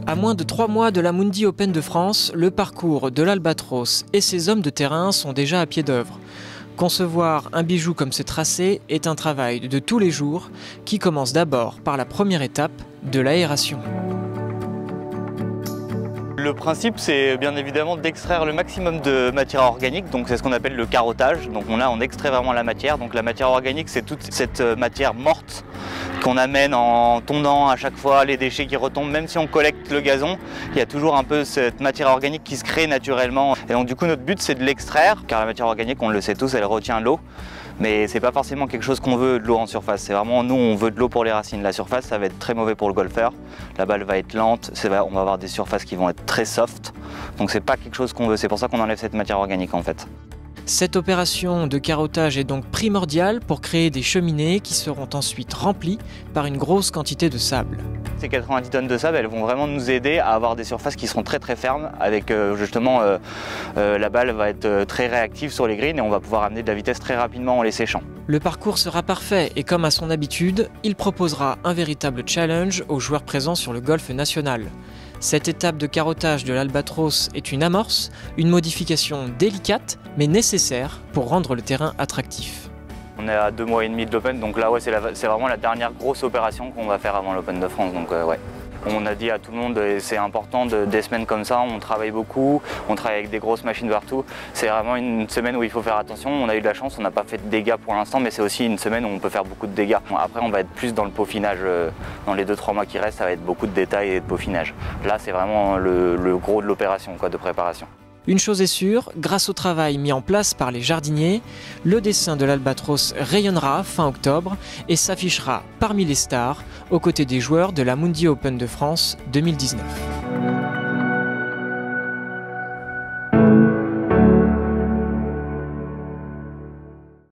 À moins de 3 mois de l'Amundi Open de France, le parcours de l'Albatros et ses hommes de terrain sont déjà à pied d'œuvre. Concevoir un bijou comme ce tracé est un travail de tous les jours qui commence d'abord par la première étape de l'aération. Le principe, c'est bien évidemment d'extraire le maximum de matière organique, donc c'est ce qu'on appelle le carottage. Donc on extrait vraiment la matière. Donc la matière organique, c'est toute cette matière morte qu'on amène en tondant à chaque fois les déchets qui retombent. Même si on collecte le gazon, il y a toujours un peu cette matière organique qui se crée naturellement. Et donc du coup, notre but, c'est de l'extraire, car la matière organique, on le sait tous, elle retient l'eau. Mais c'est pas forcément quelque chose qu'on veut de l'eau en surface. C'est vraiment, nous, on veut de l'eau pour les racines. La surface, ça va être très mauvais pour le golfeur. La balle va être lente, on va avoir des surfaces qui vont être très soft. Donc c'est pas quelque chose qu'on veut. C'est pour ça qu'on enlève cette matière organique en fait. Cette opération de carottage est donc primordiale pour créer des cheminées qui seront ensuite remplies par une grosse quantité de sable. Ces 90 tonnes de sable, elles vont vraiment nous aider à avoir des surfaces qui seront très fermes avec justement la balle va être très réactive sur les greens et on va pouvoir amener de la vitesse très rapidement en les séchant. Le parcours sera parfait et comme à son habitude, il proposera un véritable challenge aux joueurs présents sur le golf national. Cette étape de carottage de l'Albatros est une amorce, une modification délicate mais nécessaire pour rendre le terrain attractif. On est à 2 mois et demi de l'Open, donc là ouais, c'est vraiment la dernière grosse opération qu'on va faire avant l'Open de France. Donc ouais. On a dit à tout le monde, c'est important des semaines comme ça, on travaille beaucoup, on travaille avec des grosses machines partout. C'est vraiment une semaine où il faut faire attention. On a eu de la chance, on n'a pas fait de dégâts pour l'instant, mais c'est aussi une semaine où on peut faire beaucoup de dégâts. Après, on va être plus dans le peaufinage. Dans les 2-3 mois qui restent, ça va être beaucoup de détails et de peaufinage. Là, c'est vraiment le gros de l'opération, de préparation. Une chose est sûre, grâce au travail mis en place par les jardiniers, le dessin de l'Albatros rayonnera fin octobre et s'affichera parmi les stars aux côtés des joueurs de l'Amundi Open de France 2019.